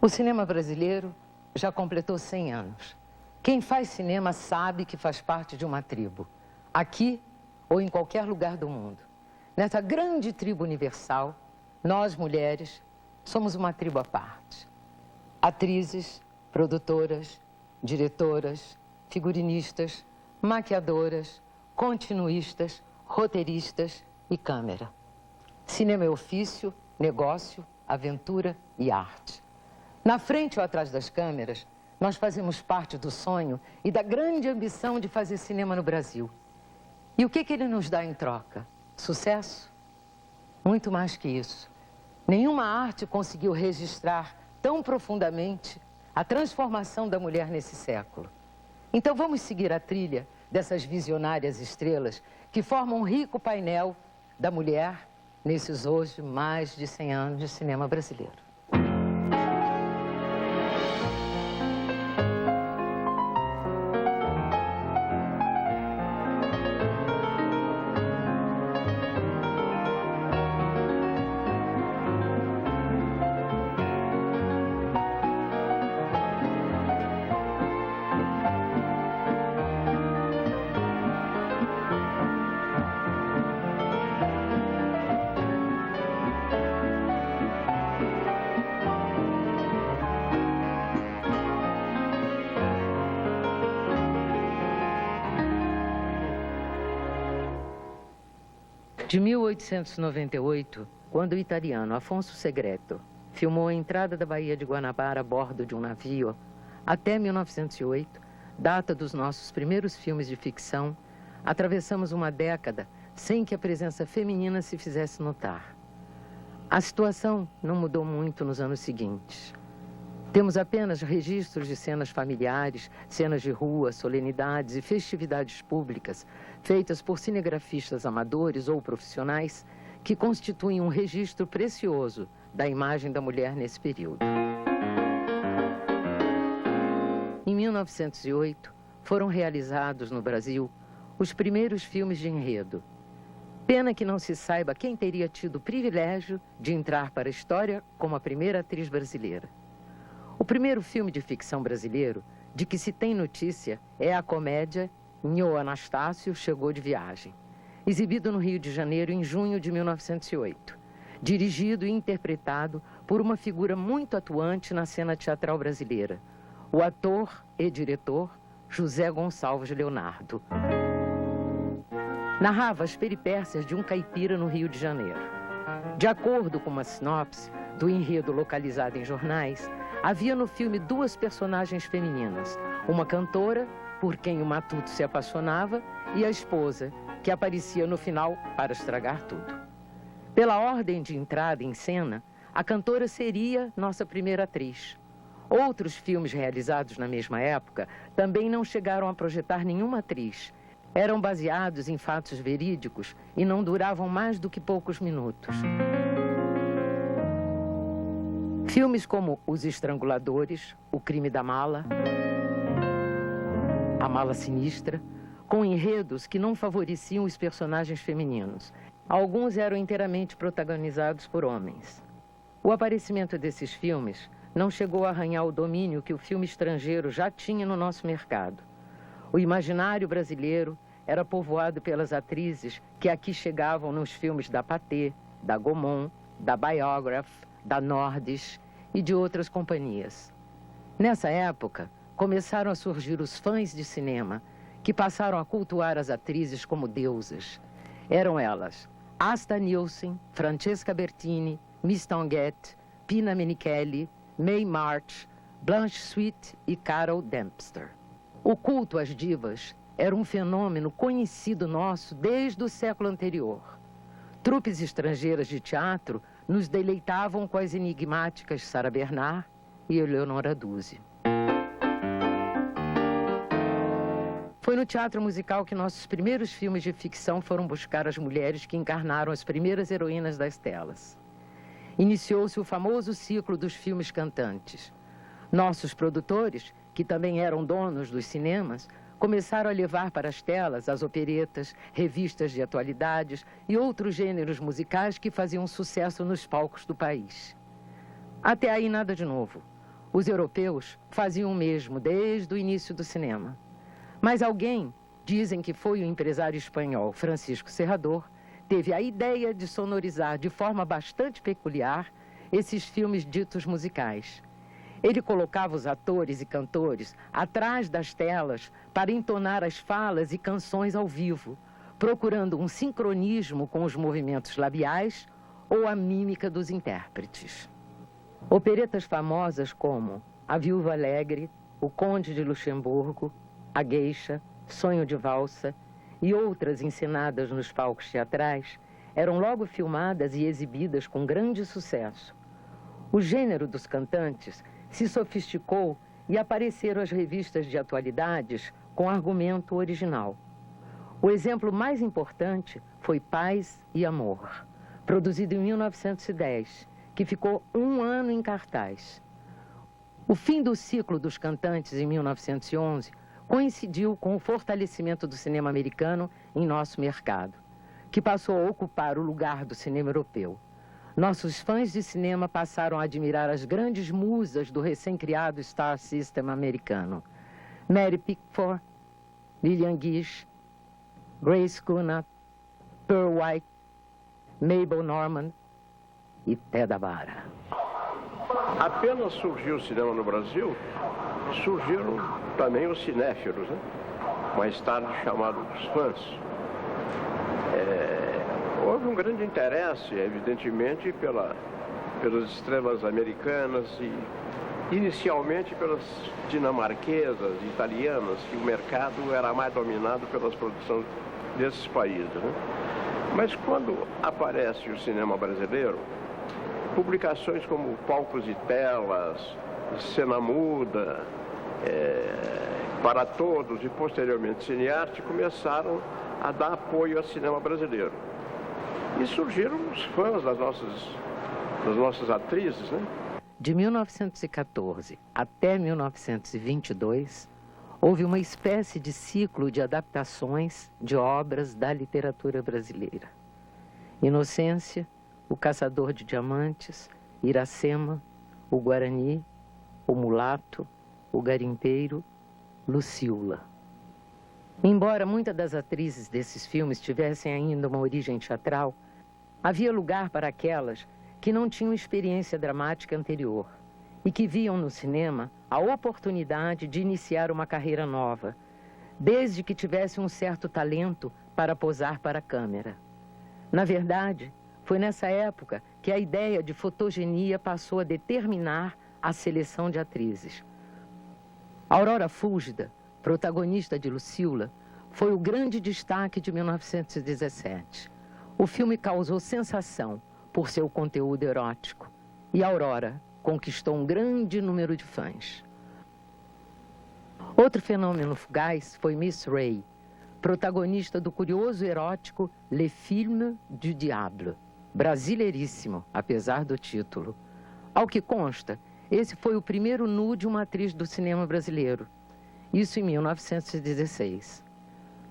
O cinema brasileiro já completou 100 anos. Quem faz cinema sabe que faz parte de uma tribo, aqui ou em qualquer lugar do mundo. Nessa grande tribo universal, nós, mulheres, somos uma tribo à parte. Atrizes, produtoras, diretoras, figurinistas, maquiadoras, continuistas, roteiristas e câmera. Cinema é ofício, negócio, aventura e arte. Na frente ou atrás das câmeras, nós fazemos parte do sonho e da grande ambição de fazer cinema no Brasil. E o que ele nos dá em troca? Sucesso? Muito mais que isso. Nenhuma arte conseguiu registrar tão profundamente a transformação da mulher nesse século. Então vamos seguir a trilha dessas visionárias estrelas que formam um rico painel da mulher nesses hoje mais de 100 anos de cinema brasileiro. De 1898, quando o italiano Afonso Segreto filmou a entrada da Baía de Guanabara a bordo de um navio, até 1908, data dos nossos primeiros filmes de ficção, atravessamos uma década sem que a presença feminina se fizesse notar. A situação não mudou muito nos anos seguintes. Temos apenas registros de cenas familiares, cenas de rua, solenidades e festividades públicas feitas por cinegrafistas amadores ou profissionais que constituem um registro precioso da imagem da mulher nesse período. Em 1908, foram realizados no Brasil os primeiros filmes de enredo. Pena que não se saiba quem teria tido o privilégio de entrar para a história como a primeira atriz brasileira. O primeiro filme de ficção brasileiro de que se tem notícia é a comédia Nhô Anastácio Chegou de Viagem, exibido no Rio de Janeiro em junho de 1908, dirigido e interpretado por uma figura muito atuante na cena teatral brasileira, o ator e diretor José Gonçalves Leonardo. Narrava as peripécias de um caipira no Rio de Janeiro. De acordo com uma sinopse do enredo localizado em jornais, havia no filme duas personagens femininas, uma cantora, por quem o matuto se apaixonava, e a esposa, que aparecia no final para estragar tudo. Pela ordem de entrada em cena, a cantora seria nossa primeira atriz. Outros filmes realizados na mesma época também não chegaram a projetar nenhuma atriz. Eram baseados em fatos verídicos e não duravam mais do que poucos minutos. Filmes como Os Estranguladores, O Crime da Mala, A Mala Sinistra, com enredos que não favoreciam os personagens femininos. Alguns eram inteiramente protagonizados por homens. O aparecimento desses filmes não chegou a arranhar o domínio que o filme estrangeiro já tinha no nosso mercado. O imaginário brasileiro era povoado pelas atrizes que aqui chegavam nos filmes da Pathé, da Gaumont, da Biograph, da Nordis e de outras companhias. Nessa época, começaram a surgir os fãs de cinema, que passaram a cultuar as atrizes como deusas. Eram elas Asta Nielsen, Francesca Bertini, Miss Tonguette, Pina Menichelli, Mae March, Blanche Sweet e Carol Dempster. O culto às divas era um fenômeno conhecido nosso desde o século anterior. Trupes estrangeiras de teatro nos deleitavam com as enigmáticas Sarah Bernard e Eleonora Duse. Foi no teatro musical que nossos primeiros filmes de ficção foram buscar as mulheres que encarnaram as primeiras heroínas das telas. Iniciou-se o famoso ciclo dos filmes cantantes. Nossos produtores, que também eram donos dos cinemas, começaram a levar para as telas as operetas, revistas de atualidades e outros gêneros musicais que faziam sucesso nos palcos do país. Até aí nada de novo. Os europeus faziam o mesmo desde o início do cinema. Mas alguém, dizem que foi o empresário espanhol Francisco Serrador, teve a ideia de sonorizar de forma bastante peculiar esses filmes ditos musicais. Ele colocava os atores e cantores atrás das telas para entonar as falas e canções ao vivo, procurando um sincronismo com os movimentos labiais ou a mímica dos intérpretes. Operetas famosas como A Viúva Alegre, O Conde de Luxemburgo, A Gueixa, Sonho de Valsa e outras encenadas nos palcos teatrais eram logo filmadas e exibidas com grande sucesso. O gênero dos cantantes se sofisticou e apareceram as revistas de atualidades com argumento original. O exemplo mais importante foi Paz e Amor, produzido em 1910, que ficou 1 ano em cartaz. O fim do ciclo dos cantantes em 1911 coincidiu com o fortalecimento do cinema americano em nosso mercado, que passou a ocupar o lugar do cinema europeu. Nossos fãs de cinema passaram a admirar as grandes musas do recém-criado Star System americano. Mary Pickford, Lillian Gish, Grace Kunat, Pearl White, Mabel Normand e Ted Abara. Apenas surgiu o cinema no Brasil, surgiram também os cinéfilos, né? Mais tarde chamados fãs. Houve um grande interesse, evidentemente, pelas estrelas americanas e inicialmente pelas dinamarquesas, italianas, que o mercado era mais dominado pelas produções desses países, né? Mas quando aparece o cinema brasileiro, publicações como Palcos e Telas, Cena Muda, Para Todos e posteriormente Cinearte começaram a dar apoio ao cinema brasileiro. E surgiram os fãs das nossas atrizes, né? De 1914 até 1922, houve uma espécie de ciclo de adaptações de obras da literatura brasileira. Inocência, O Caçador de Diamantes, Iracema, O Guarani, O Mulato, O Garimpeiro, Luciola. Embora muitas das atrizes desses filmes tivessem ainda uma origem teatral, havia lugar para aquelas que não tinham experiência dramática anterior e que viam no cinema a oportunidade de iniciar uma carreira nova, desde que tivesse um certo talento para posar para a câmera. Na verdade, foi nessa época que a ideia de fotogenia passou a determinar a seleção de atrizes. Aurora Fúlgida, protagonista de Luciola, foi o grande destaque de 1917. O filme causou sensação por seu conteúdo erótico e Aurora conquistou um grande número de fãs. Outro fenômeno fugaz foi Miss Ray, protagonista do curioso erótico Le Film du Diable, brasileiríssimo, apesar do título. Ao que consta, esse foi o primeiro nu de uma atriz do cinema brasileiro. Isso em 1916.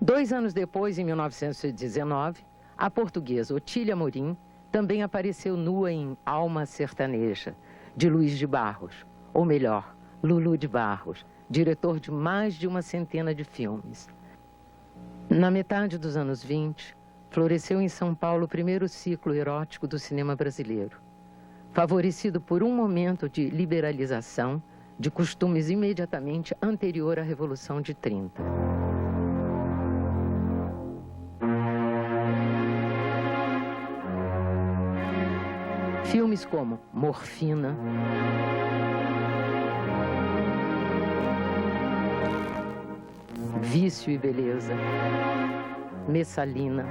2 anos depois, em 1919, a portuguesa Otília Amorim também apareceu nua em Alma Sertaneja, de Luiz de Barros, ou melhor, Lulu de Barros, diretor de mais de uma centena de filmes. Na metade dos anos 20, floresceu em São Paulo o primeiro ciclo erótico do cinema brasileiro, favorecido por um momento de liberalização de costumes imediatamente anterior à Revolução de 30. Filmes como Morfina, Vício e Beleza, Messalina,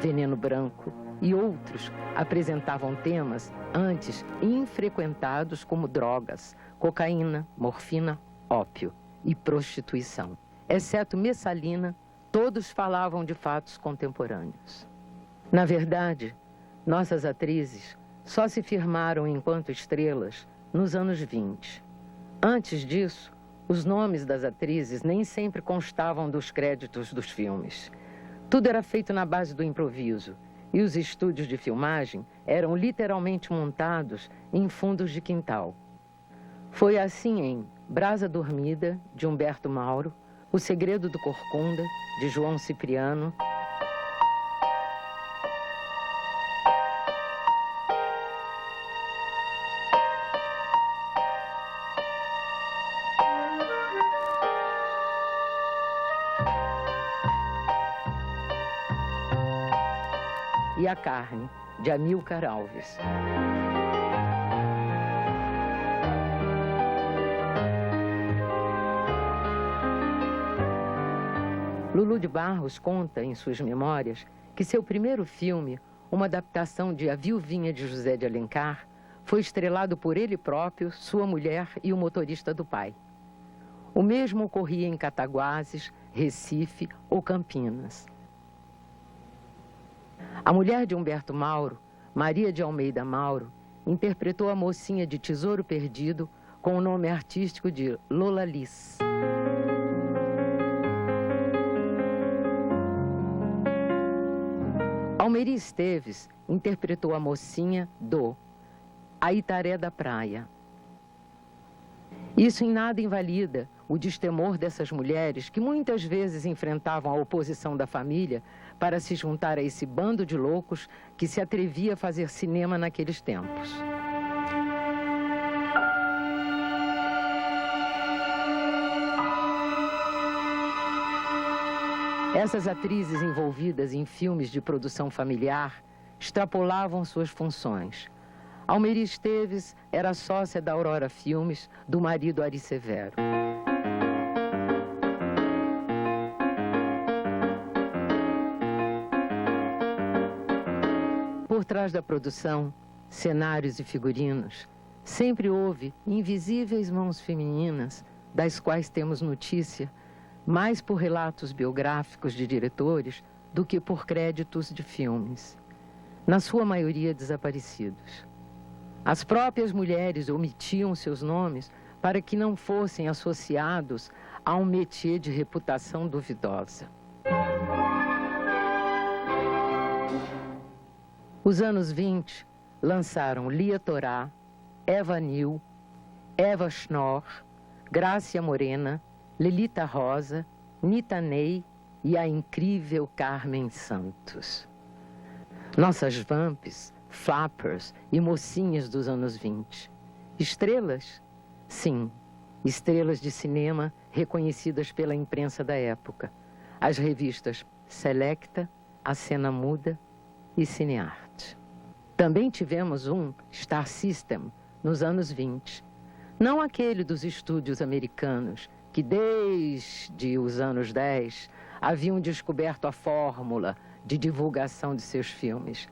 Veneno Branco e outros apresentavam temas antes infrequentados como drogas, cocaína, morfina, ópio e prostituição. Exceto Messalina, todos falavam de fatos contemporâneos. Na verdade, nossas atrizes só se firmaram enquanto estrelas nos anos 20. Antes disso, os nomes das atrizes nem sempre constavam dos créditos dos filmes. Tudo era feito na base do improviso e os estúdios de filmagem eram literalmente montados em fundos de quintal. Foi assim em Brasa Dormida, de Humberto Mauro, O Segredo do Corcunda, de João Cipriano, e A Carne, de Amílcar Alves. Lulu de Barros conta, em suas memórias, que seu primeiro filme, uma adaptação de A Viuvinha de José de Alencar, foi estrelado por ele próprio, sua mulher e o motorista do pai. O mesmo ocorria em Cataguases, Recife ou Campinas. A mulher de Humberto Mauro, Maria de Almeida Mauro, interpretou a mocinha de Tesouro Perdido com o nome artístico de Lola Liz. Almeri Esteves interpretou a mocinha do A Itaré da Praia. Isso em nada invalida o destemor dessas mulheres que muitas vezes enfrentavam a oposição da família para se juntar a esse bando de loucos que se atrevia a fazer cinema naqueles tempos. Essas atrizes envolvidas em filmes de produção familiar extrapolavam suas funções. Almeri Esteves era sócia da Aurora Filmes, do marido Ari Severo. Por trás da produção, cenários e figurinos, sempre houve invisíveis mãos femininas, das quais temos notícia, mais por relatos biográficos de diretores do que por créditos de filmes, na sua maioria desaparecidos. As próprias mulheres omitiam seus nomes para que não fossem associados a um métier de reputação duvidosa. Os anos 20 lançaram Lia Torá, Eva Nil, Eva Schnorr, Grácia Morena, Lelita Rosa, Nita Ney e a incrível Carmen Santos. Nossas vamps, flappers e mocinhas dos anos 20. Estrelas? Sim, estrelas de cinema reconhecidas pela imprensa da época. As revistas Selecta, A Cena Muda e Cinearte. Também tivemos um Star System nos anos 20. Não aquele dos estúdios americanos, que desde os anos 10 haviam descoberto a fórmula de divulgação de seus filmes.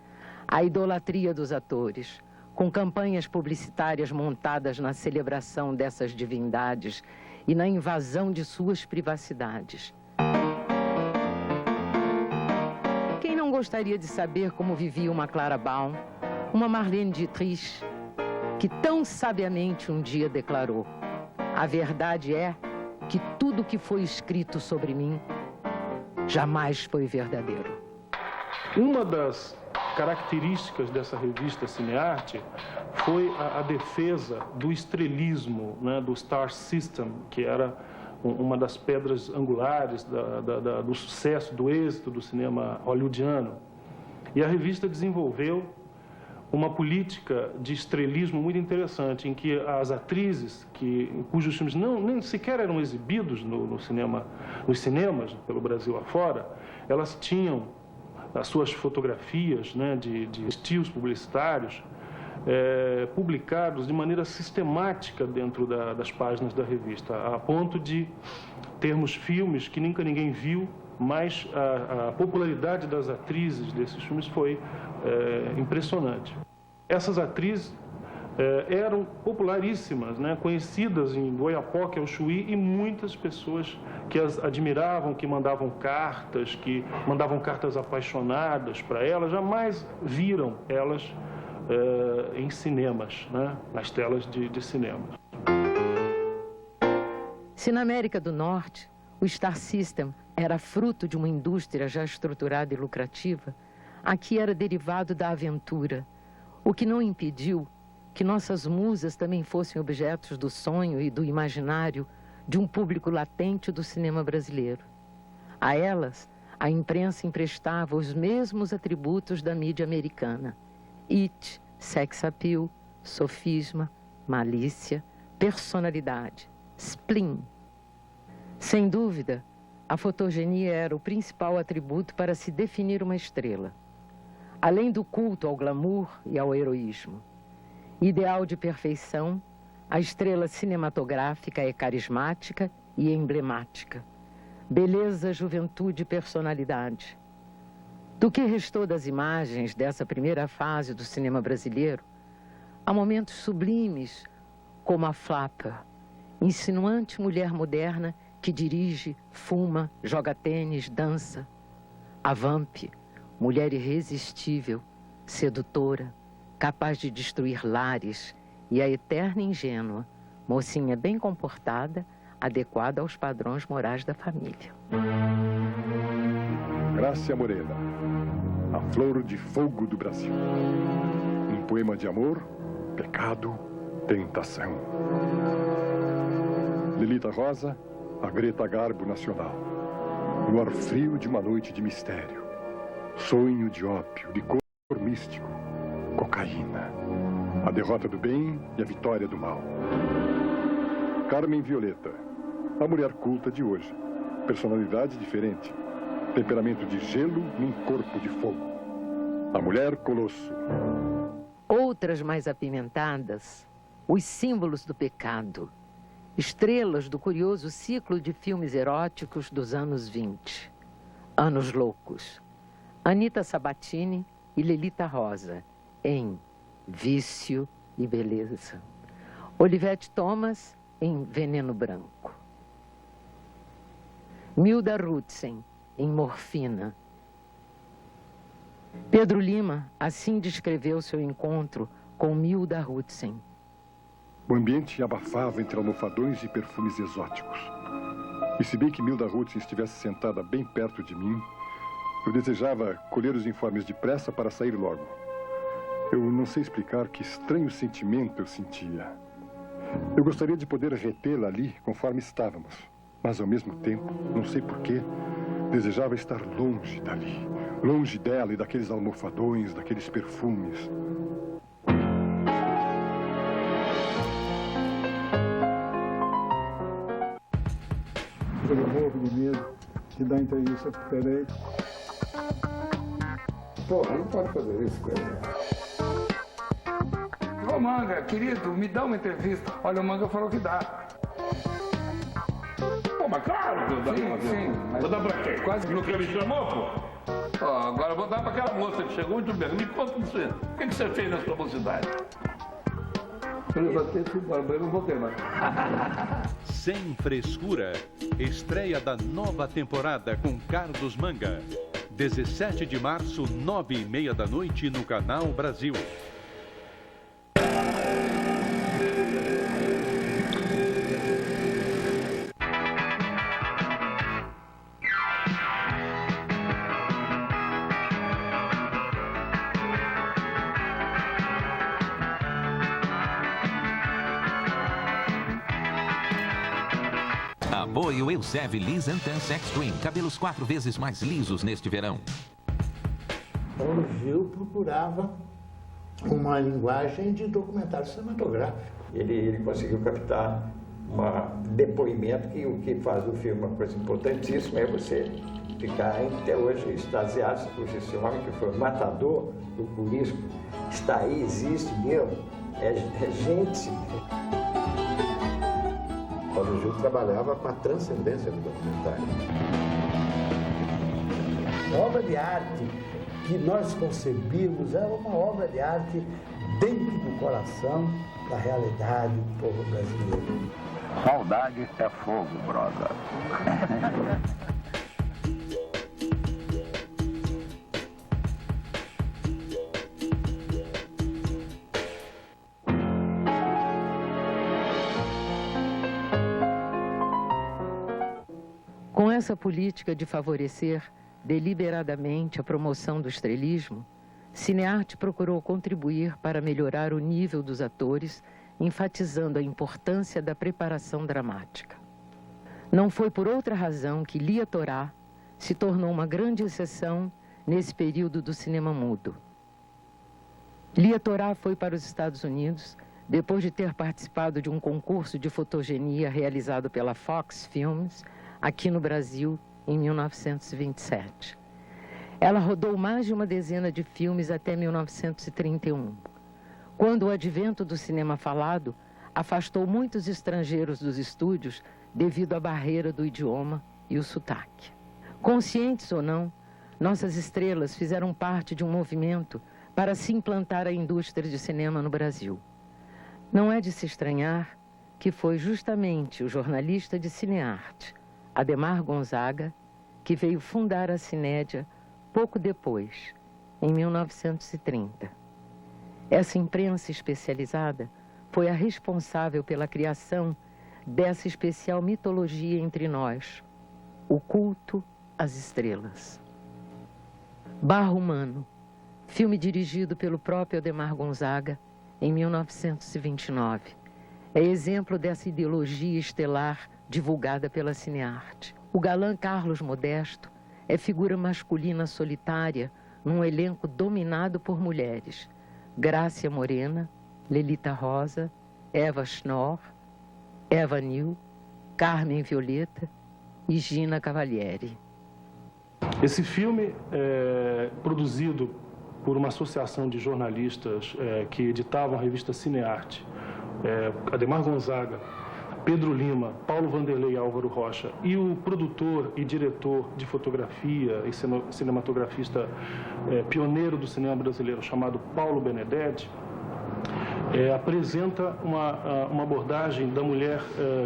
A idolatria dos atores, com campanhas publicitárias montadas na celebração dessas divindades e na invasão de suas privacidades. Quem não gostaria de saber como vivia uma Clara Baum, uma Marlene Dietrich, que tão sabiamente um dia declarou: a verdade é que tudo que foi escrito sobre mim jamais foi verdadeiro. Uma das características dessa revista Cinearte foi a defesa do estrelismo, né, do Star System, que era uma das pedras angulares do sucesso, do êxito do cinema hollywoodiano. E a revista desenvolveu uma política de estrelismo muito interessante, em que as atrizes, cujos filmes nem sequer eram exibidos nos cinemas pelo Brasil afora, elas tinham as suas fotografias, né, de estilos publicitários publicados de maneira sistemática dentro das páginas da revista, a ponto de termos filmes que nunca ninguém viu, mas a popularidade das atrizes desses filmes foi impressionante. Essas atrizes eram popularíssimas, né, conhecidas em Oiapoque, ao Chuí, e muitas pessoas que as admiravam, que mandavam cartas apaixonadas para elas, jamais viram elas em cinemas, né, nas telas de cinema. Se na América do Norte o Star System era fruto de uma indústria já estruturada e lucrativa, aqui era derivado da aventura, o que não impediu que nossas musas também fossem objetos do sonho e do imaginário de um público latente do cinema brasileiro. A elas, a imprensa emprestava os mesmos atributos da mídia americana: it, sex appeal, sofisma, malícia, personalidade, spleen. Sem dúvida, a fotogenia era o principal atributo para se definir uma estrela, além do culto ao glamour e ao heroísmo. Ideal de perfeição, a estrela cinematográfica é carismática e emblemática. Beleza, juventude e personalidade. Do que restou das imagens dessa primeira fase do cinema brasileiro, há momentos sublimes, como a Flapper, insinuante mulher moderna que dirige, fuma, joga tênis, dança. A Vamp, mulher irresistível, sedutora, capaz de destruir lares, e a eterna ingênua, mocinha bem comportada, adequada aos padrões morais da família. Grácia Morena, a flor de fogo do Brasil. Um poema de amor, pecado, tentação. Lelita Rosa, a Greta Garbo nacional. No ar frio de uma noite de mistério. Sonho de ópio, licor místico, cocaína. A derrota do bem e a vitória do mal. Carmen Violeta, a mulher culta de hoje. Personalidade diferente. Temperamento de gelo num corpo de fogo. A mulher colosso. Outras mais apimentadas, os símbolos do pecado. Estrelas do curioso ciclo de filmes eróticos dos anos 20. Anos Loucos. Anita Sabatini e Lelita Rosa, em Vício e Beleza. Olivete Thomas, em Veneno Branco. Milda Rutsen, em Morfina. Pedro Lima assim descreveu seu encontro com Milda Rutsen. O ambiente abafava entre almofadões e perfumes exóticos. E se bem que Milda Rutsen estivesse sentada bem perto de mim, eu desejava colher os informes depressa para sair logo. Eu não sei explicar que estranho sentimento eu sentia. Eu gostaria de poder retê-la ali conforme estávamos, mas ao mesmo tempo, não sei porquê, desejava estar longe dali, longe dela e daqueles almofadões, daqueles perfumes. Eu morro de medo de dar entrevista pro Pelé. Pô, não pode fazer isso com ele. Ô Manga, querido, me dá uma entrevista. Olha, o Manga falou que dá. Pô, mas claro que eu dou. Sim. Vou dar pra quem? Quase Não quer me chamou, pô? Ó, agora eu vou dar pra aquela moça que chegou muito bem. Me conta você. O que você fez na sua mocidade? Eu já tenho tudo, mas eu não vou ter mais. Sem Frescura, estreia da nova temporada com Carlos Manga. 17 de março, 9h30 da noite no Canal Brasil. Apoio Elsev Liss Intense Extreme. Cabelos 4 vezes mais lisos neste verão. O Gil procurava uma linguagem de documentário cinematográfico. Ele conseguiu captar um depoimento que o que faz o filme uma coisa importantíssima é você ficar até hoje extasiado. Puxa, esse homem que foi matador do Curisco está aí, existe mesmo, é gente. O Gil trabalhava com a transcendência do documentário. A obra de arte que nós concebíamos era uma obra de arte dentro do coração da realidade do povo brasileiro. Saudade é fogo, brother. Com essa política de favorecer deliberadamente a promoção do estrelismo, Cinearte procurou contribuir para melhorar o nível dos atores, enfatizando a importância da preparação dramática. Não foi por outra razão que Lia Torá se tornou uma grande exceção nesse período do cinema mudo. Lia Torá foi para os Estados Unidos depois de ter participado de um concurso de fotogenia realizado pela Fox Films, aqui no Brasil, em 1927. Ela rodou mais de uma dezena de filmes até 1931, quando o advento do cinema falado afastou muitos estrangeiros dos estúdios devido à barreira do idioma e o sotaque. Conscientes ou não, nossas estrelas fizeram parte de um movimento para se implantar a indústria de cinema no Brasil. Não é de se estranhar que foi justamente o jornalista de cinearte, Adhemar Gonzaga, que veio fundar a Cinédia pouco depois, em 1930. Essa imprensa especializada foi a responsável pela criação dessa especial mitologia entre nós, o culto às estrelas. Barro Humano, filme dirigido pelo próprio Adhemar Gonzaga, em 1929. É exemplo dessa ideologia estelar divulgada pela Cinearte. O galã Carlos Modesto é figura masculina solitária num elenco dominado por mulheres. Grácia Morena, Lelita Rosa, Eva Schnorr, Eva Nil, Carmen Violeta e Gina Cavalieri. Esse filme é produzido por uma associação de jornalistas que editavam a revista Cinearte, Adhemar Gonzaga, Pedro Lima, Paulo Vanderlei e Álvaro Rocha, e o produtor e diretor de fotografia e cinematografista pioneiro do cinema brasileiro, chamado Paulo Benedetti, apresenta uma abordagem da mulher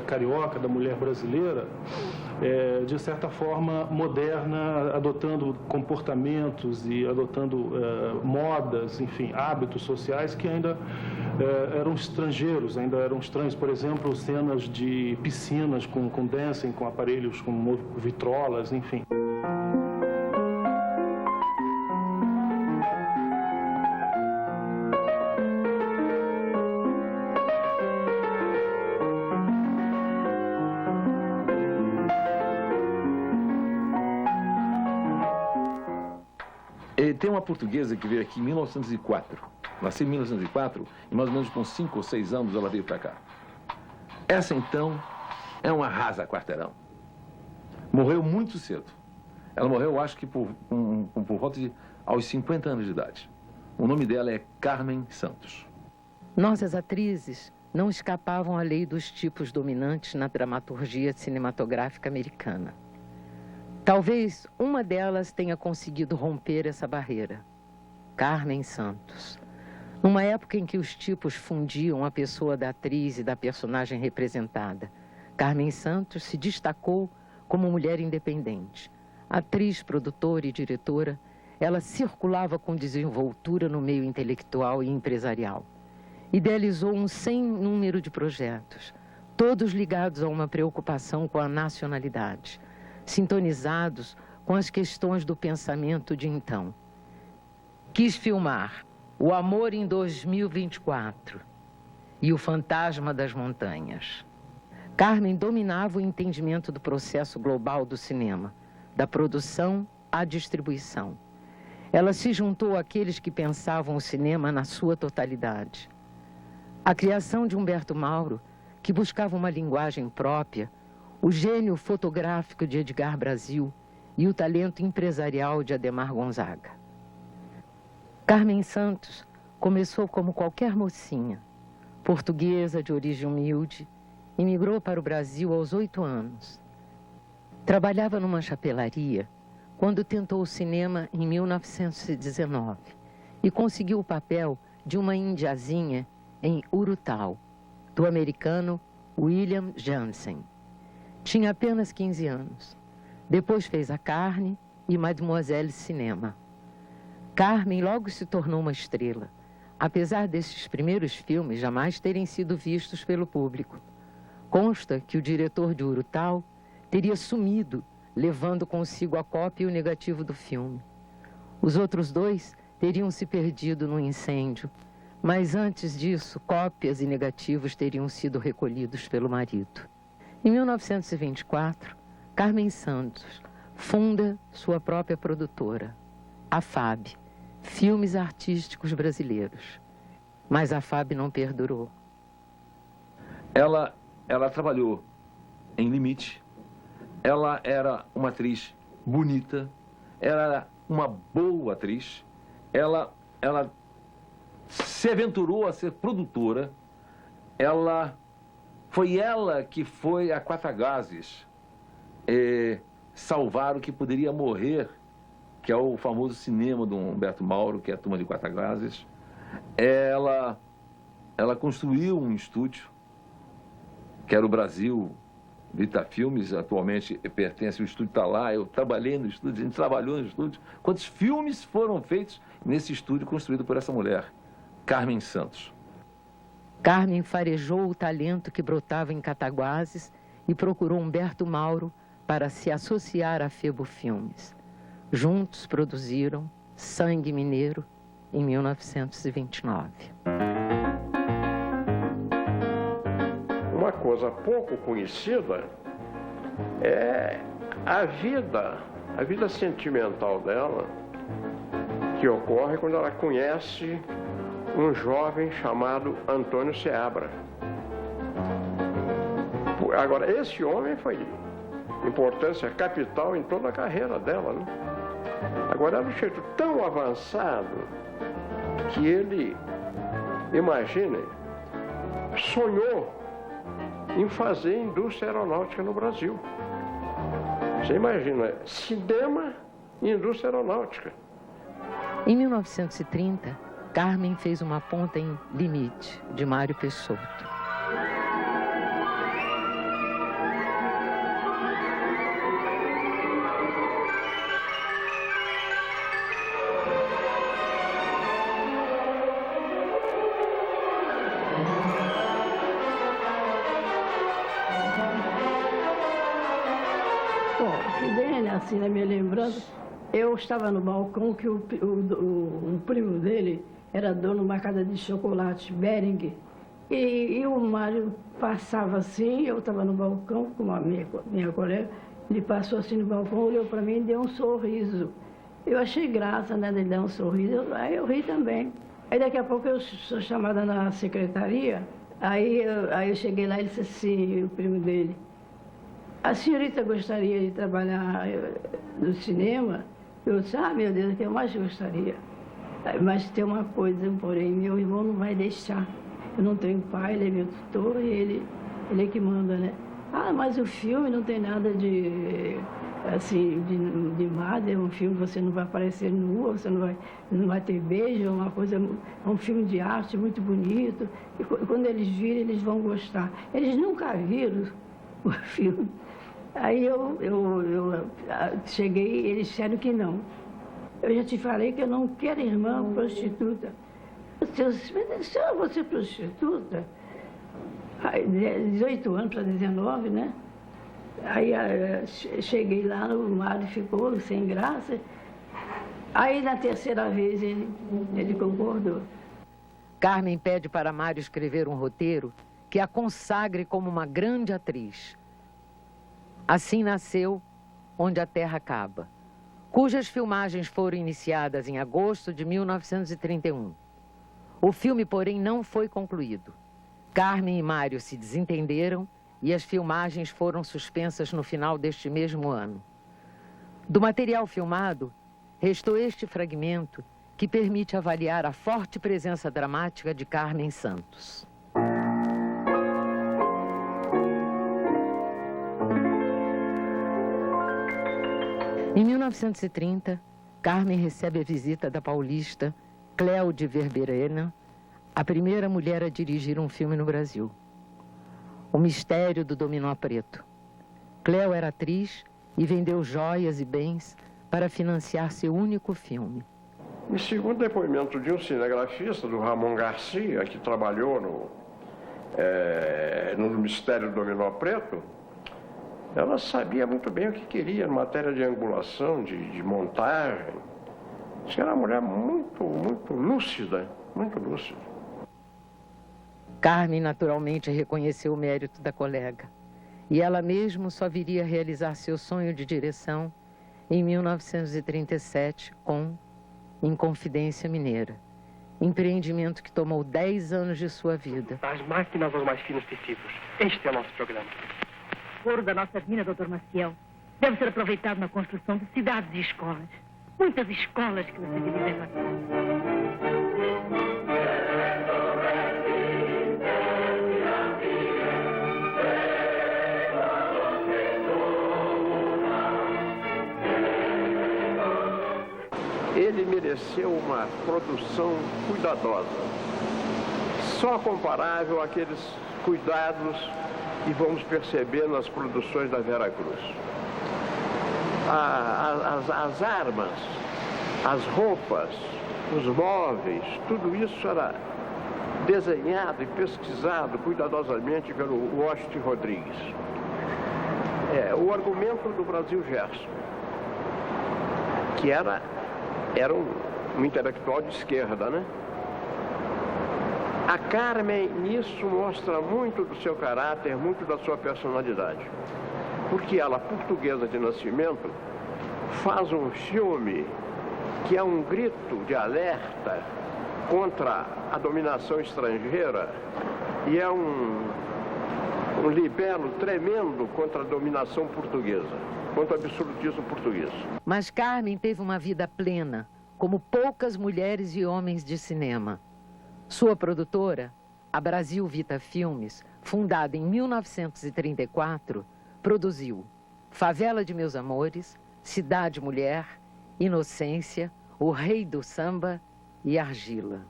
carioca, da mulher brasileira, de certa forma moderna, adotando comportamentos e adotando modas, enfim, hábitos sociais que ainda eram estrangeiros, ainda eram estranhos. Por exemplo, cenas de piscinas com dancing, com aparelhos, com vitrolas, enfim. Tem uma portuguesa que veio aqui em 1904. Nasceu em 1904 e mais ou menos com 5 ou 6 anos ela veio para cá. Essa, então, é uma rasa quarteirão. Morreu muito cedo. Ela morreu, acho que por volta de aos 50 anos de idade. O nome dela é Carmen Santos. Nossas atrizes não escapavam à lei dos tipos dominantes na dramaturgia cinematográfica americana. Talvez uma delas tenha conseguido romper essa barreira. Carmen Santos. Numa época em que os tipos fundiam a pessoa da atriz e da personagem representada, Carmen Santos se destacou como mulher independente. Atriz, produtora e diretora, ela circulava com desenvoltura no meio intelectual e empresarial. Idealizou um sem número de projetos, todos ligados a uma preocupação com a nacionalidade, sintonizados com as questões do pensamento de então. Quis filmar O Amor em 2024 e O Fantasma das Montanhas. Carmen dominava o entendimento do processo global do cinema, da produção à distribuição. Ela se juntou àqueles que pensavam o cinema na sua totalidade. A criação de Humberto Mauro, que buscava uma linguagem própria, o gênio fotográfico de Edgar Brasil e o talento empresarial de Adhemar Gonzaga. Carmen Santos começou como qualquer mocinha, portuguesa de origem humilde, imigrou para o Brasil aos 8 anos. Trabalhava numa chapelaria quando tentou o cinema em 1919 e conseguiu o papel de uma indiazinha em Urutau, do americano William Jansen. Tinha apenas 15 anos. Depois fez A Carne e Mademoiselle Cinema. Carmen logo se tornou uma estrela, apesar desses primeiros filmes jamais terem sido vistos pelo público. Consta que o diretor de Urutau teria sumido, levando consigo a cópia e o negativo do filme. Os outros dois teriam se perdido no incêndio, mas antes disso, cópias e negativos teriam sido recolhidos pelo marido. Em 1924, Carmen Santos funda sua própria produtora, a FAB, Filmes Artísticos Brasileiros. Mas a FAB não perdurou. Ela trabalhou em Limite, ela era uma atriz bonita, era uma boa atriz, ela se aventurou a ser produtora, foi ela que foi a Quatagazes salvar o que poderia morrer, que é o famoso cinema do Humberto Mauro, que é a Turma de Quatagazes. Ela construiu um estúdio, que era o Brasil Vita Filmes, atualmente pertence, o estúdio está lá, eu trabalhei no estúdio, a gente trabalhou no estúdio. Quantos filmes foram feitos nesse estúdio construído por essa mulher, Carmen Santos? Carmen farejou o talento que brotava em Cataguases e procurou Humberto Mauro para se associar à Febo Filmes. Juntos produziram Sangue Mineiro em 1929. Uma coisa pouco conhecida é a vida sentimental dela, que ocorre quando ela conhece um jovem chamado Antônio Seabra. Agora, esse homem foi de importância capital em toda a carreira dela, né? Agora, era um jeito tão avançado que ele, imaginem, sonhou em fazer indústria aeronáutica no Brasil. Você imagina, cinema e indústria aeronáutica. Em 1930, Carmen fez uma ponta em Limite, de Mário Peixoto. Assim, na minha lembrança, eu estava no balcão que um primo dele era dono de uma casa de chocolate, Bering, e o Mário passava assim, eu estava no balcão com a minha colega, ele passou assim no balcão, olhou para mim e deu um sorriso. Eu achei graça, né, dele dar um sorriso, aí eu ri também. Aí daqui a pouco eu sou chamada na secretaria, aí eu cheguei lá e ele disse assim, o primo dele, a senhorita gostaria de trabalhar no cinema? Eu disse, meu Deus, o que eu mais gostaria. Mas tem uma coisa, porém, meu irmão não vai deixar. Eu não tenho pai, ele é meu tutor e ele é que manda, né? Mas o filme não tem nada de nada, é um filme que você não vai aparecer nua, você não vai ter beijo, é uma coisa, é um filme de arte muito bonito. E quando eles virem, eles vão gostar. Eles nunca viram o filme. Aí eu cheguei e eles disseram que não. Eu já te falei que eu não quero irmã prostituta. Eu vou ser prostituta? Aí, 18 anos para 19, né? Aí cheguei lá, o Mário ficou sem graça. Aí na terceira vez ele concordou. Carmen pede para Mário escrever um roteiro que a consagre como uma grande atriz. Assim nasceu Onde a Terra Acaba, cujas filmagens foram iniciadas em agosto de 1931. O filme, porém, não foi concluído. Carmen e Mário se desentenderam e as filmagens foram suspensas no final deste mesmo ano. Do material filmado, restou este fragmento que permite avaliar a forte presença dramática de Carmen Santos. Em 1930, Carmen recebe a visita da paulista Cléo de Verberena, a primeira mulher a dirigir um filme no Brasil. O Mistério do Dominó Preto. Cléo era atriz e vendeu joias e bens para financiar seu único filme. E segundo depoimento de um cinegrafista, do Ramon Garcia, que trabalhou no Mistério do Dominó Preto, ela sabia muito bem o que queria em matéria de angulação, de montagem. Diz que era uma mulher muito lúcida, muito lúcida. Carmen naturalmente reconheceu o mérito da colega. E ela mesma só viria a realizar seu sonho de direção em 1937 com Inconfidência Mineira. Empreendimento que tomou 10 anos de sua vida. Das máquinas aos mais finos tecidos. Este é o nosso programa. O ouro da nossa mina, Dr. Maciel, deve ser aproveitado na construção de cidades e escolas. Muitas escolas que você deve levantar. Ele mereceu uma produção cuidadosa, só comparável àqueles cuidados que vamos perceber nas produções da Vera Cruz. As armas, as roupas, os móveis, tudo isso era desenhado e pesquisado cuidadosamente pelo Washington Rodrigues. O argumento do Brasil Gerson, que era um intelectual de esquerda, né? A Carmen, nisso, mostra muito do seu caráter, muito da sua personalidade. Porque ela, portuguesa de nascimento, faz um filme que é um grito de alerta contra a dominação estrangeira e é um libelo tremendo contra a dominação portuguesa, contra o absolutismo português. Mas Carmen teve uma vida plena, como poucas mulheres e homens de cinema. Sua produtora, a Brasil Vita Filmes, fundada em 1934, produziu Favela de Meus Amores, Cidade Mulher, Inocência, O Rei do Samba e Argila.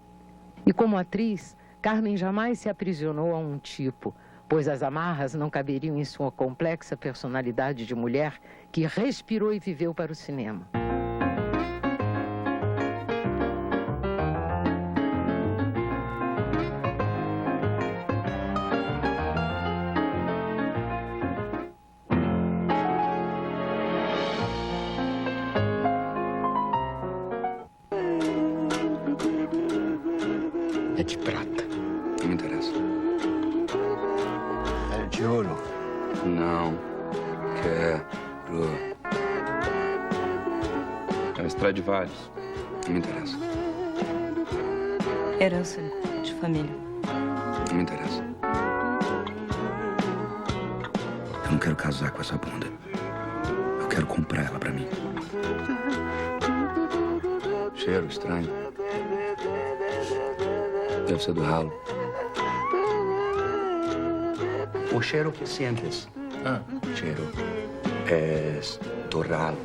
E como atriz, Carmen jamais se aprisionou a um tipo, pois as amarras não caberiam em sua complexa personalidade de mulher que respirou e viveu para o cinema. É de prata. Não me interessa. É de ouro. Não. Quero. É um Stradivarius. Não me interessa. Herança de família. Não me interessa. Eu não quero casar com essa bunda. Eu quero comprar ela pra mim. Cheiro estranho. Deve ser do ralo. O cheiro que sientes. Cheiro. É do ralo.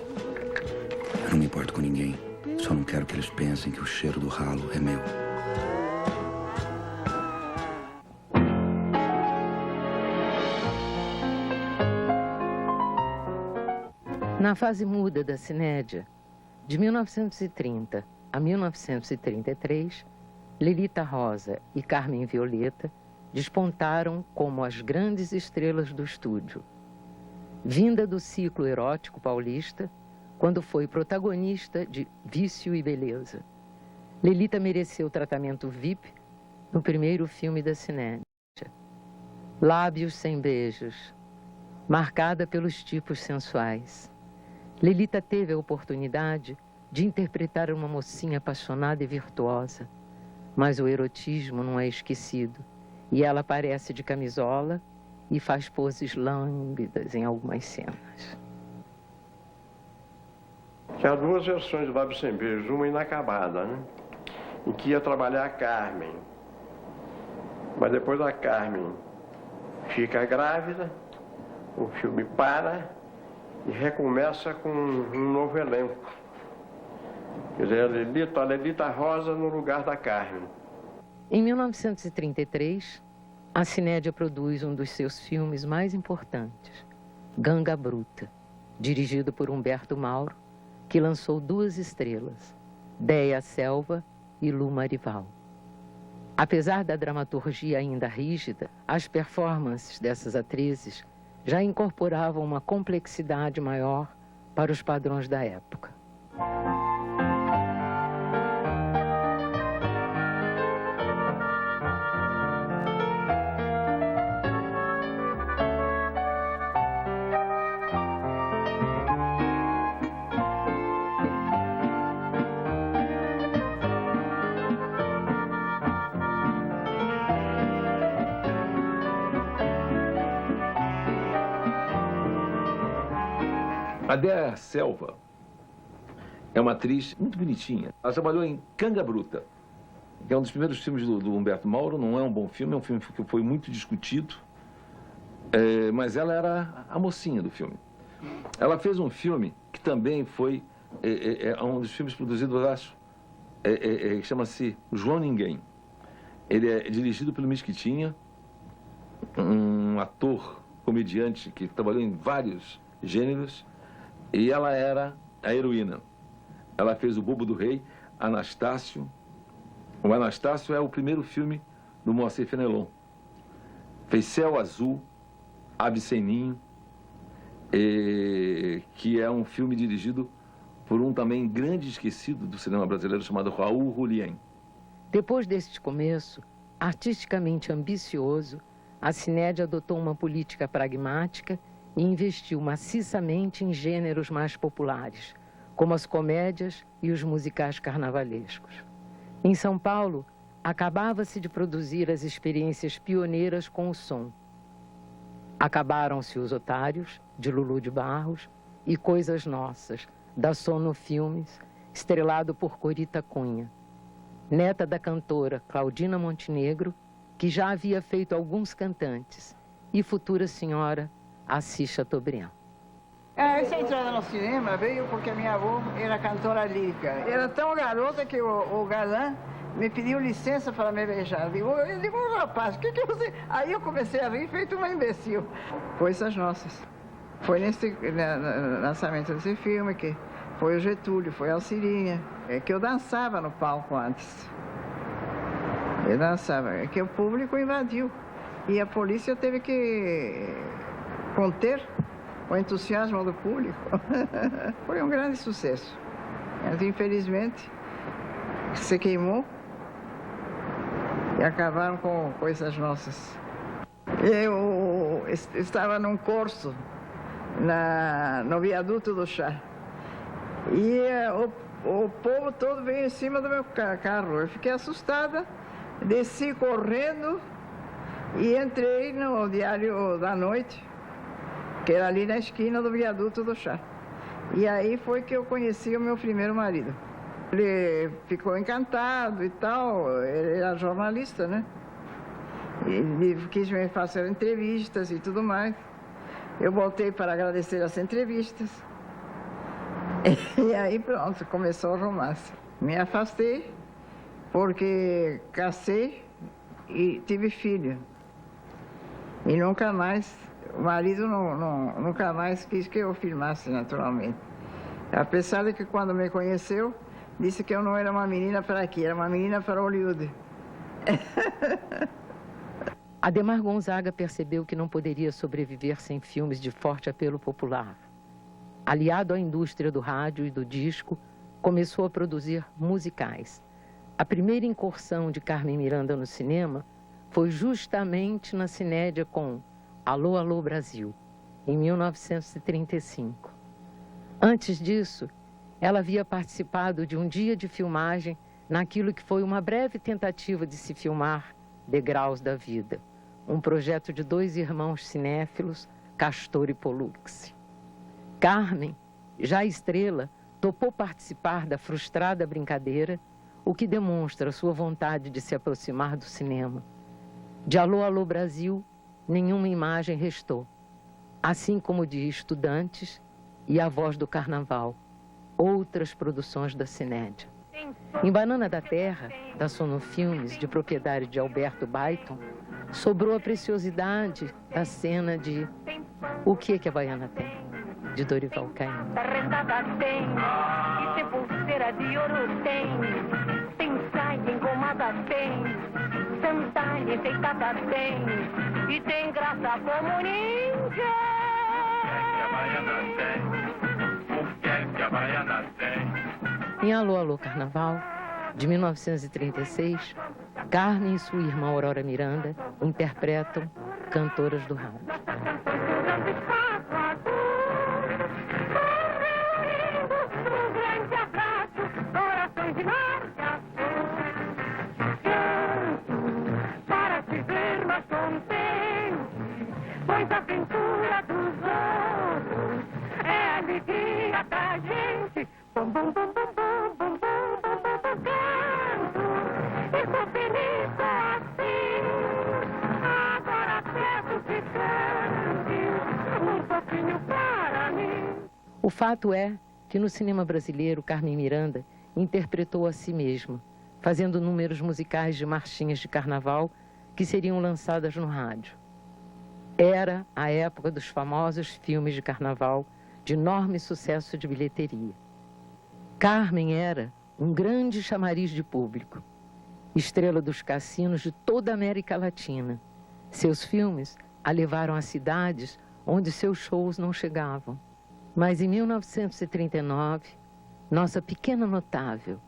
Eu não me importo com ninguém. Só não quero que eles pensem que o cheiro do ralo é meu. Na fase muda da cinédia, de 1930 a 1933, Lelita Rosa e Carmen Violeta despontaram como as grandes estrelas do estúdio. Vinda do ciclo erótico paulista, quando foi protagonista de Vício e Beleza. Lelita mereceu tratamento VIP no primeiro filme da cinédia. Lábios sem beijos, marcada pelos tipos sensuais. Lelita teve a oportunidade de interpretar uma mocinha apaixonada e virtuosa, mas o erotismo não é esquecido, e ela aparece de camisola e faz poses lâmbidas em algumas cenas. Tinha duas versões de Lábios Sem Beijos, uma inacabada, né? Em que ia trabalhar a Carmen. Mas depois a Carmen fica grávida, o filme para e recomeça com um novo elenco. Quer dizer, a Lelita Rosa no lugar da Carmen. Em 1933, a Cinédia produz um dos seus filmes mais importantes, Ganga Bruta, dirigido por Humberto Mauro, que lançou duas estrelas, Déia Selva e Lu Marival. Apesar da dramaturgia ainda rígida, as performances dessas atrizes já incorporavam uma complexidade maior para os padrões da época. A Déa Selva é uma atriz muito bonitinha. Ela trabalhou em Canga Bruta, que é um dos primeiros filmes do Humberto Mauro. Não é um bom filme, é um filme que foi muito discutido, mas ela era a mocinha do filme. Ela fez um filme que também foi um dos filmes produzidos, eu acho, que chama-se João Ninguém. Ele é dirigido pelo Mesquitinha, um ator, comediante que trabalhou em vários gêneros, e ela era a heroína. Ela fez O Bobo do Rei, Anastácio. O Anastácio é o primeiro filme do Moacir Fenelon. Fez Céu Azul, Ave Sem Ninho, que é um filme dirigido por um também grande esquecido do cinema brasileiro chamado Raul Julián. Depois deste começo, artisticamente ambicioso, a Cinédia adotou uma política pragmática e investiu maciçamente em gêneros mais populares, como as comédias e os musicais carnavalescos. Em São Paulo, acabava-se de produzir as experiências pioneiras com o som. Acabaram-se Os Otários, de Lulu de Barros, e Coisas Nossas, da Sono Filmes, estrelado por Corita Cunha, neta da cantora Claudina Montenegro, que já havia feito alguns cantantes, e futura senhora Assis Chateaubriand. Essa entrada no cinema veio porque minha avó era cantora lírica. Era tão garota que o galã me pediu licença para me beijar. Eu digo, rapaz, o que você... Aí eu comecei a rir, feito uma imbecil. Coisas Nossas. Foi nesse lançamento desse filme que foi o Getúlio, foi a Alcirinha. É que eu dançava no palco antes. Eu dançava, é que o público invadiu. E a polícia teve que conter o entusiasmo do público. Foi um grande sucesso. Mas, infelizmente, se queimou e acabaram com Coisas Nossas. Eu estava num curso no viaduto do Chá. E o povo todo veio em cima do meu carro. Eu fiquei assustada, desci correndo e entrei no Diário da Noite, que era ali na esquina do viaduto do Chá. E aí foi que eu conheci o meu primeiro marido. Ele ficou encantado e tal, ele era jornalista, né? Ele quis me fazer entrevistas e tudo mais. Eu voltei para agradecer as entrevistas. E aí pronto, começou o romance. Me afastei porque casei e tive filho. E nunca mais, o marido nunca mais quis que eu filmasse naturalmente. Apesar de que quando me conheceu, disse que eu não era uma menina para aqui, era uma menina para Hollywood. Adhemar Gonzaga percebeu que não poderia sobreviver sem filmes de forte apelo popular. Aliado à indústria do rádio e do disco, começou a produzir musicais. A primeira incursão de Carmen Miranda no cinema foi justamente na Cinédia com Alô, Alô, Brasil, em 1935. Antes disso, ela havia participado de um dia de filmagem naquilo que foi uma breve tentativa de se filmar Degraus da Vida, um projeto de dois irmãos cinéfilos, Castor e Pollux. Carmen, já estrela, topou participar da frustrada brincadeira, o que demonstra sua vontade de se aproximar do cinema. De Alô, Alô, Brasil, nenhuma imagem restou, assim como de Estudantes e A Voz do Carnaval, outras produções da Cinédia. Em Banana da Terra, da Sono Filmes, de propriedade de Alberto Baiton, sobrou a preciosidade da cena de O que a Baiana Tem, de Dorival Caymmi. Arrendada tem, e sem pulseira de ouro tem, tem saia engomada tem, sandália enfeitada tem, e tem graça como ninguém. O que a Baiana tem? O que a Baiana tem? Em Alô, Alô, Carnaval, de 1936, Carmen e sua irmã Aurora Miranda interpretam Cantoras do Rádio. Para se ver mais contente, pois a pintura dos outros é alegria. O fato é que no cinema brasileiro, Carmen Miranda interpretou a si mesma, fazendo números musicais de marchinhas de carnaval que seriam lançadas no rádio. Era a época dos famosos filmes de carnaval de enorme sucesso de bilheteria. Carmen era um grande chamariz de público, estrela dos cassinos de toda a América Latina. Seus filmes a levaram a cidades onde seus shows não chegavam. Mas em 1939, nossa pequena notável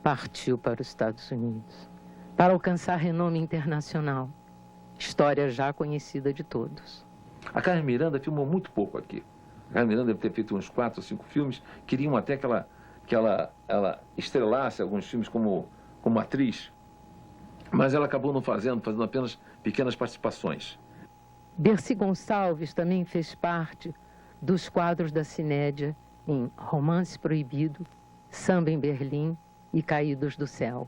partiu para os Estados Unidos para alcançar renome internacional, história já conhecida de todos. A Carmen Miranda filmou muito pouco aqui. A Carmen Miranda deve ter feito uns 4 ou 5 filmes. Queriam até que ela estrelasse alguns filmes como atriz, mas ela acabou não fazendo apenas pequenas participações. Dercy Gonçalves também fez parte dos quadros da Cinédia em Romance Proibido, Samba em Berlim e Caídos do Céu.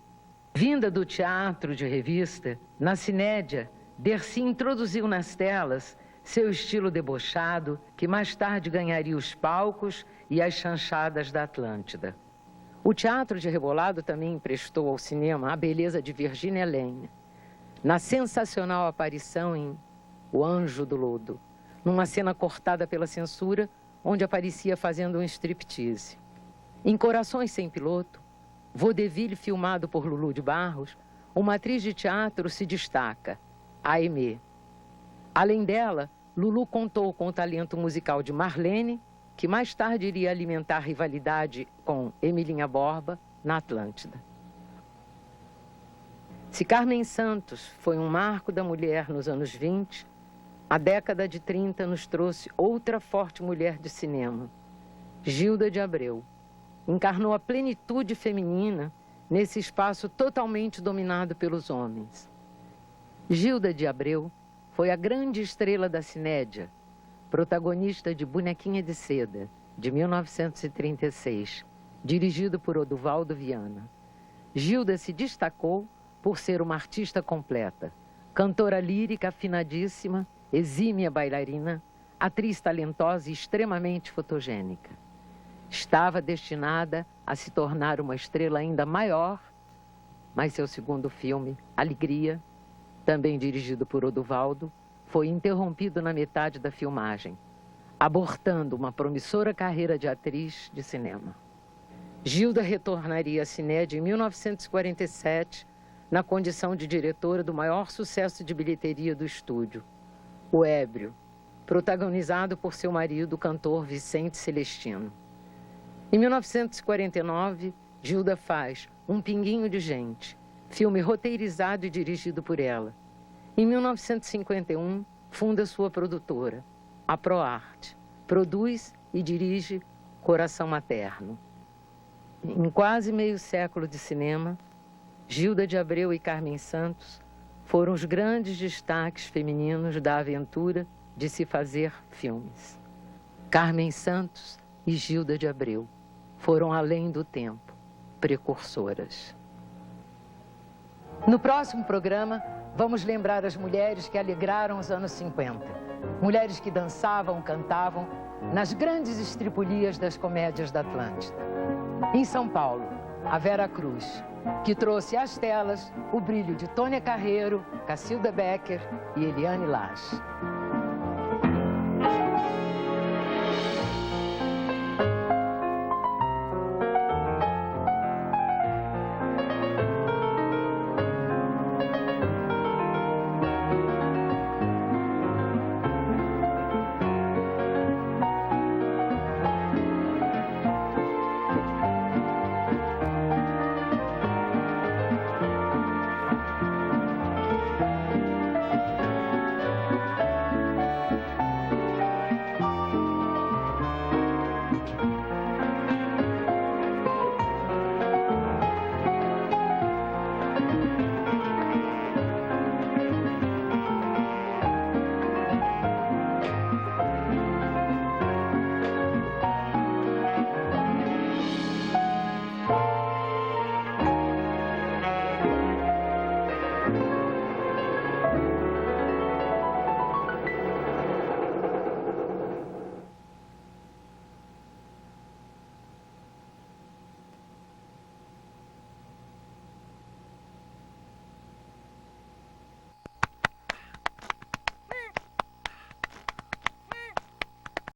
Vinda do teatro de revista, na Cinédia, Dercy introduziu nas telas seu estilo debochado, que mais tarde ganharia os palcos e as chanchadas da Atlântida. O teatro de Rebolado também emprestou ao cinema a beleza de Virginia Lane, na sensacional aparição em O Anjo do Lodo, numa cena cortada pela censura, onde aparecia fazendo um striptease. Em Corações Sem Piloto, Vaudeville filmado por Lulu de Barros, uma atriz de teatro se destaca, a Aimée. Além dela, Lulu contou com o talento musical de Marlene, que mais tarde iria alimentar rivalidade com Emilinha Borba na Atlântida. Se Carmen Santos foi um marco da mulher nos anos 20, a década de 30 nos trouxe outra forte mulher de cinema, Gilda de Abreu. Encarnou a plenitude feminina nesse espaço totalmente dominado pelos homens. Gilda de Abreu foi a grande estrela da Cinédia, protagonista de Bonequinha de Seda, de 1936, dirigido por Oduvaldo Viana. Gilda se destacou por ser uma artista completa, cantora lírica afinadíssima, exímia bailarina, atriz talentosa e extremamente fotogênica. Estava destinada a se tornar uma estrela ainda maior, mas seu segundo filme, Alegria, também dirigido por Oduvaldo, foi interrompido na metade da filmagem, abortando uma promissora carreira de atriz de cinema. Gilda retornaria à Cinédia em 1947, na condição de diretora do maior sucesso de bilheteria do estúdio, O Ébrio, protagonizado por seu marido, o cantor Vicente Celestino. Em 1949, Gilda faz Um Pinguinho de Gente, filme roteirizado e dirigido por ela. Em 1951, funda sua produtora, a ProArt. Produz e dirige Coração Materno. Em quase meio século de cinema, Gilda de Abreu e Carmen Santos foram os grandes destaques femininos da aventura de se fazer filmes. Carmen Santos e Gilda de Abreu foram além do tempo, precursoras. No próximo programa, vamos lembrar as mulheres que alegraram os anos 50. Mulheres que dançavam, cantavam nas grandes estripulias das comédias da Atlântida. Em São Paulo, a Vera Cruz, que trouxe às telas o brilho de Tônia Carreiro, Cacilda Becker e Eliane Lage.